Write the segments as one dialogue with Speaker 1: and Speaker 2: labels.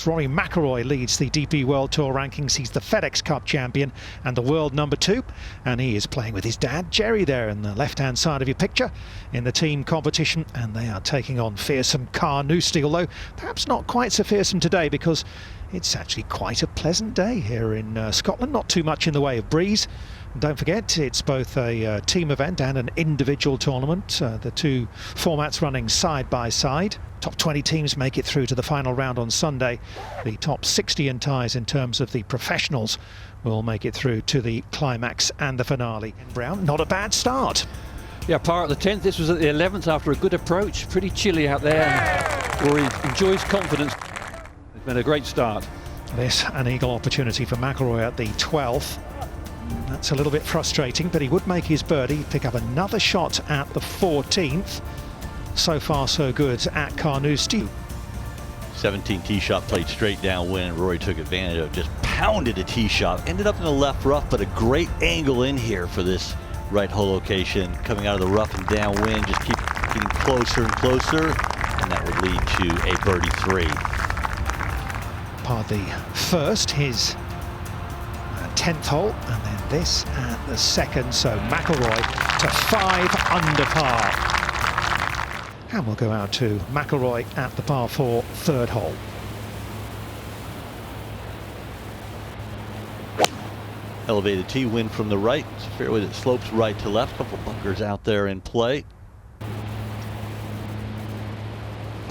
Speaker 1: Rory McIlroy leads the DP World Tour rankings. He's the FedEx Cup champion and the world #2, and he is playing with his dad Gerry there in the left-hand side of your picture in the team competition, and they are taking on fearsome Carnoustie, although perhaps not quite so fearsome today because it's actually quite a pleasant day here in Scotland, not too much in the way of breeze. And don't forget, it's both a team event and an individual tournament, the two formats running side by side. Top 20 teams make it through to the final round on Sunday. The top 60 in ties in terms of the professionals will make it through to the climax and the finale. Brown, not a bad start.
Speaker 2: Yeah, par at the 10th. This was at the 11th after a good approach. Pretty chilly out there. Rory enjoys confidence. It's been a great start.
Speaker 1: This an eagle opportunity for McIlroy at the 12th. That's a little bit frustrating, but he would make his birdie, pick up another shot at the 14th. So far so good at Carnoustie.
Speaker 3: 17 tee shot played straight downwind. Rory took advantage of, just pounded a tee shot. Ended up in the left rough, but a great angle in here for this right hole location. Coming out of the rough and downwind, just keep getting closer and closer, and that would lead to a birdie 3.
Speaker 1: Par the first, his 10th hole, and then this at the second. So McIlroy to 5 under par. And we'll go out to McIlroy at the par 4 third hole.
Speaker 3: Elevated tee, wind from the right. It's a fairway that slopes right to left. Couple bunkers out there in play.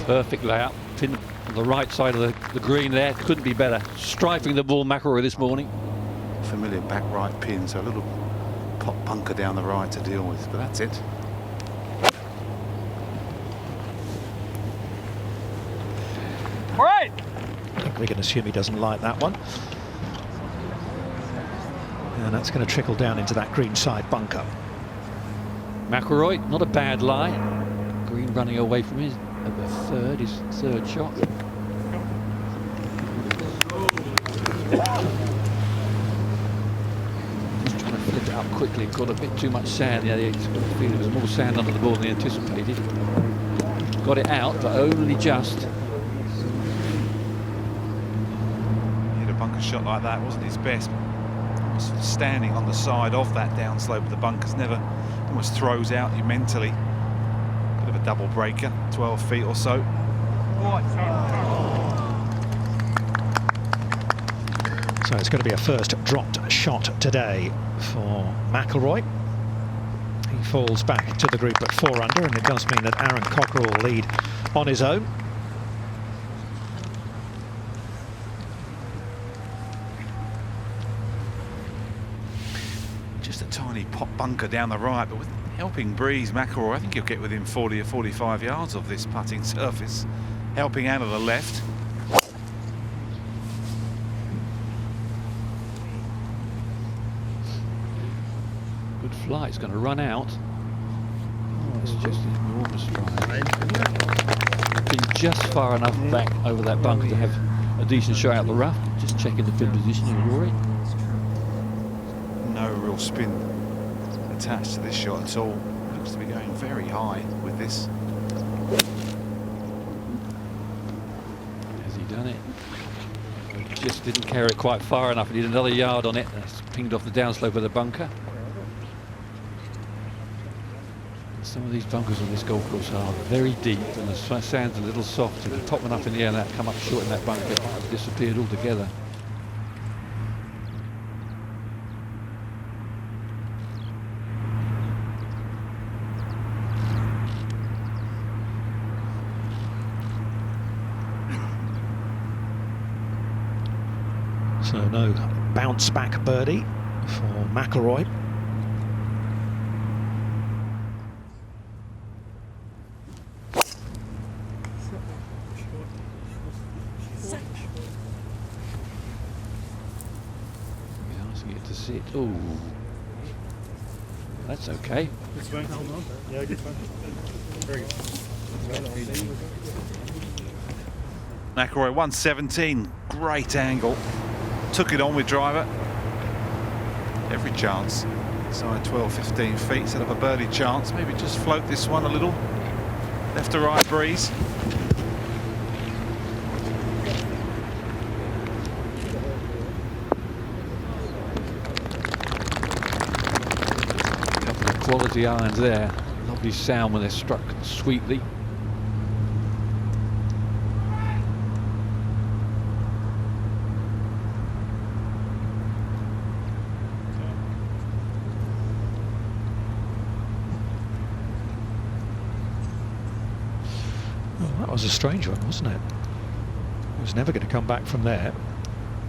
Speaker 2: Perfect layout. Pin on the right side of the green there. Couldn't be better. Striping the ball, McIlroy, this morning.
Speaker 4: Familiar back right pin, so a little pop bunker down the right to deal with, but that's it.
Speaker 2: All right.
Speaker 1: I think we can assume he doesn't like that one. And that's going to trickle down into that green side bunker.
Speaker 2: McIlroy, not a bad lie. Green running away from his third shot. Just trying to flip it up quickly. Got a bit too much sand. Yeah, I feel there was more sand under the ball than he anticipated. Got it out, but only just.
Speaker 4: Bunker shot like that wasn't his best. Almost standing on the side of that downslope of the bunkers, never almost throws out you mentally. Bit of a double breaker, 12 feet or so.
Speaker 1: So it's going to be a first dropped shot today for McIlroy. He falls back to the group at 4 under, and it does mean that Aaron Cockerell will lead on his own.
Speaker 4: Just a tiny pop bunker down the right, but with helping breeze, McIlroy, I think he'll get within 40 or 45 yards of this putting surface. Helping out of the left.
Speaker 2: Good flight. It's going to run out. Oh, it's just an enormous drive. Been just far enough back over that bunker to have a decent shot out the rough. Just checking the pin position here, Rory.
Speaker 4: No real spin attached to this shot at all. Looks to be going very high with this.
Speaker 2: Has he done it? Just didn't carry it quite far enough. He needed another yard on it. That's pinged off the downslope of the bunker. Some of these bunkers on this golf course are very deep, and the sand's a little soft. If you pop one up in the air and that come up short in that bunker, it might have disappeared altogether.
Speaker 1: So no bounce back birdie for McIlroy.
Speaker 2: Asking it to sit. Oh, that's okay.
Speaker 5: Yeah, good fun. Very good.
Speaker 4: McIlroy 117, great angle. Took it on with driver. Every chance. Side 12, 15 feet, set up a birdie chance. Maybe just float this one a little. Left to right breeze.
Speaker 2: quality irons there. Lovely sound when they're struck sweetly.
Speaker 1: Oh, that was a strange one, wasn't it? It was never going to come back from there.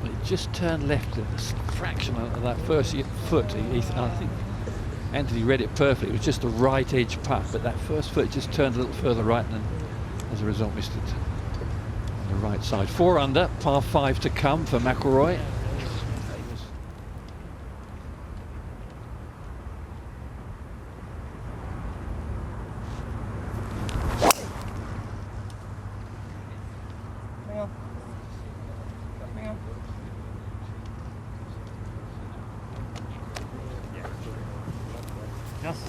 Speaker 2: But it just turned left at a fraction of that first foot. I think Anthony read it perfectly. It was just a right edge putt, but that first foot just turned a little further right, and as a result missed it on the right side. 4 under, par 5 to come for McIlroy.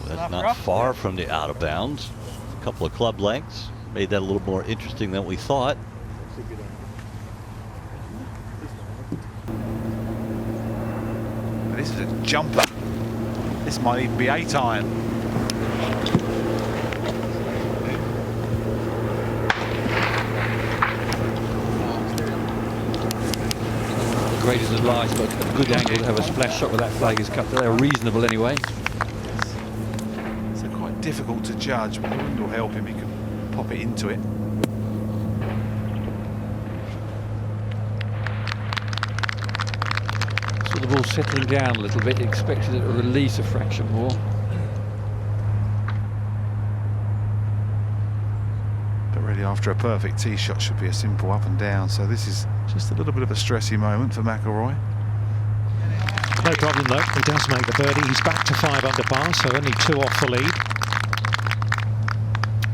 Speaker 3: That's not far from the out of bounds. A couple of club lengths. Made that a little more interesting than we thought.
Speaker 4: This is a jumper. This might even be 8 iron.
Speaker 2: Greatest advice, but a good angle to have a splash shot with that FedEx Cup. They're reasonable anyway.
Speaker 4: It's quite difficult to judge, but the wind will help him. He can pop it into it.
Speaker 2: So the ball settling down a little bit. Expected it to release a fraction more.
Speaker 4: But really, after a perfect tee shot, should be a simple up and down. So this is just a little bit of a stressy moment for McIlroy.
Speaker 1: No problem though, he does make the birdie. He's back to 5 under par, so only 2 off the lead.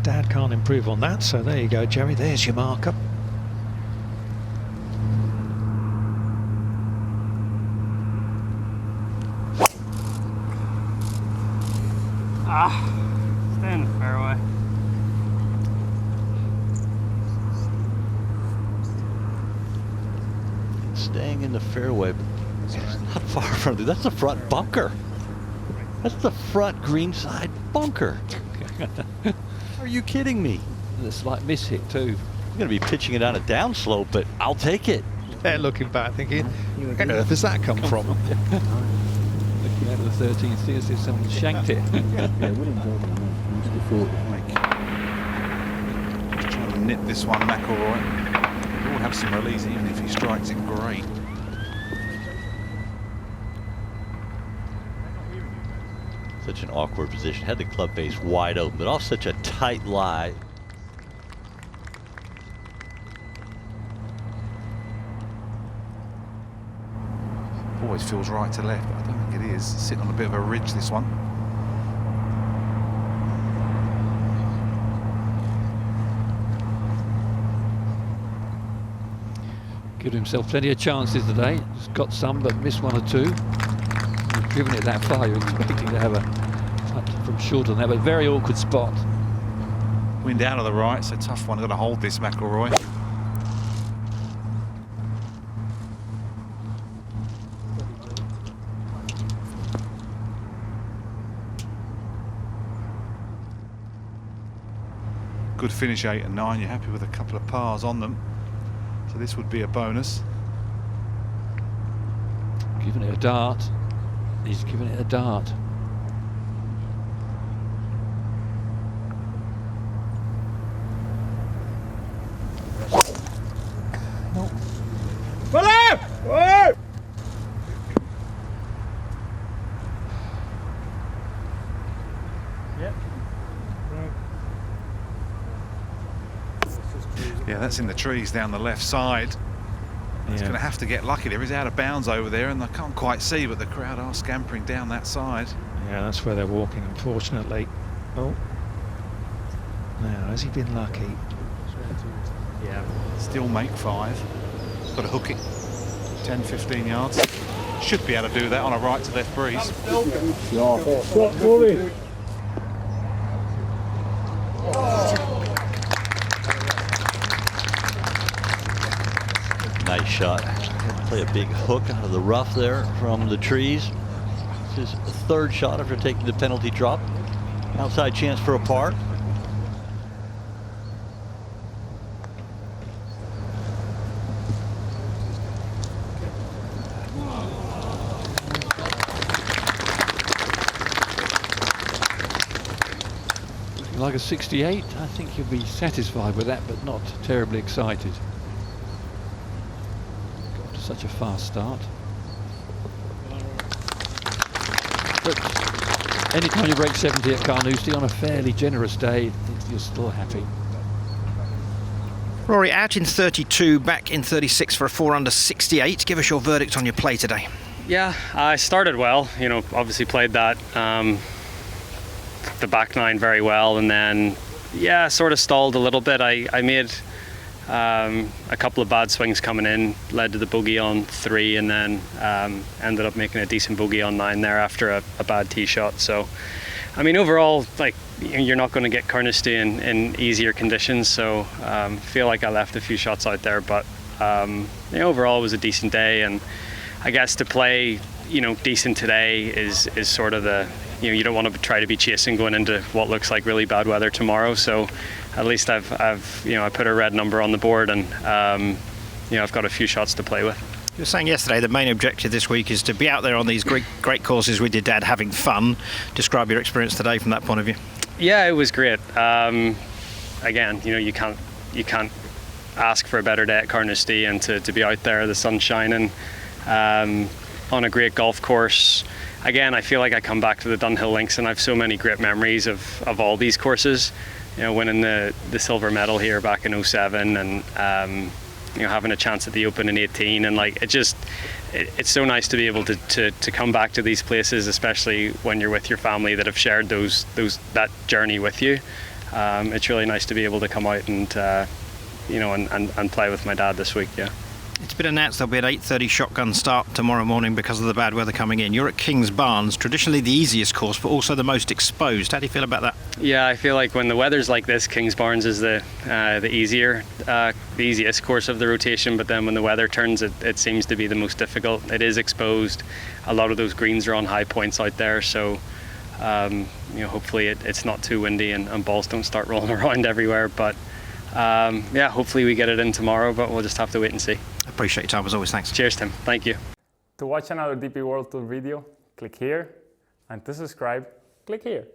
Speaker 1: Dad can't improve on that, so there you go, Gerry. There's your marker.
Speaker 5: Stay in the fairway.
Speaker 3: Staying in the fairway, but it's not far from it. That's the front bunker. That's the front greenside bunker. Are you kidding me?
Speaker 2: And a slight miss hit too.
Speaker 3: I'm going to be pitching it on a downslope, but I'll take it.
Speaker 1: They're looking back thinking, where on earth has that come from?
Speaker 2: Looking at the 13th, see if someone shanked it.
Speaker 4: Just trying to nip this one, McIlroy. He will have some release, even if he strikes it great.
Speaker 3: Such an awkward position. Had the club face wide open, but off such a tight lie.
Speaker 4: Always feels right to left, but I don't think it is. Sitting on a bit of a ridge, this one.
Speaker 2: Give himself plenty of chances today. He's got some, but missed 1 or 2. You've driven it that far, you're expecting to have a putt from short on that, but very awkward spot.
Speaker 4: Wind out of the right, so tough one. Got to hold this, McIlroy. Good finish, 8 and 9. You're happy with a couple of pars on them. So this would be a bonus.
Speaker 2: Giving it a dart. He's giving it a dart.
Speaker 5: No. Whoa! Whoa! Yep.
Speaker 4: Yeah, that's in the trees down the left side. He's going to have to get lucky there. He's out of bounds over there, and I can't quite see, but the crowd are scampering down that side.
Speaker 1: Yeah, that's where they're walking, unfortunately. Oh. Now, has he been lucky?
Speaker 4: Yeah. Still make 5. Got to hook it 10, 15 yards. Should be able to do that on a right to left breeze.
Speaker 3: Nice shot. Play a big hook out of the rough there from the trees. His third shot after taking the penalty drop. Outside chance for a par.
Speaker 2: Like a 68, I think he'll be satisfied with that, but not terribly excited. Got to such a fast start. But anytime you break 70 at Carnoustie on a fairly generous day, you're still happy.
Speaker 6: Rory, out in 32, back in 36 for a 4 under 68. Give us your verdict on your play today.
Speaker 5: Yeah, I started well. You know, obviously played that the back nine very well, and then yeah, sort of stalled a little bit. I made a couple of bad swings coming in, led to the bogey on 3, and then ended up making a decent bogey on 9 there after a bad tee shot. So, I mean, overall, like, you're not going to get Carnoustie in easier conditions. So, feel like I left a few shots out there, but overall it was a decent day. And I guess to play, decent today is sort of the, you don't want to try to be chasing going into what looks like really bad weather tomorrow. So at least I've I put a red number on the board, and I've got a few shots to play with.
Speaker 6: You were saying yesterday the main objective this week is to be out there on these great courses with your dad, having fun. Describe your experience today from that point of view.
Speaker 5: Yeah, it was great. Again, you can't ask for a better day at Carnoustie, and to be out there, the sun shining, on a great golf course. Again, I feel like I come back to the Dunhill Links, and I have so many great memories of all these courses. Winning the silver medal here back in 07, and having a chance at the Open in 18, and like it's so nice to be able to come back to these places, especially when you're with your family that have shared that journey with you. It's really nice to be able to come out and and play with my dad this week. Yeah.
Speaker 6: It's been announced there'll be an 8:30 shotgun start tomorrow morning because of the bad weather coming in. You're at Kingsbarns, traditionally the easiest course, but also the most exposed. How do you feel about that?
Speaker 5: Yeah, I feel like when the weather's like this, Kingsbarns is the easiest course of the rotation. But then when the weather turns, it seems to be the most difficult. It is exposed. A lot of those greens are on high points out there, so hopefully it's not too windy and balls don't start rolling around everywhere. But hopefully we get it in tomorrow, but we'll just have to wait and see.
Speaker 6: Appreciate your time as always. Thanks.
Speaker 5: Cheers, Tim. Thank you.
Speaker 7: To watch another DP World Tour video, click here, and to subscribe, click here.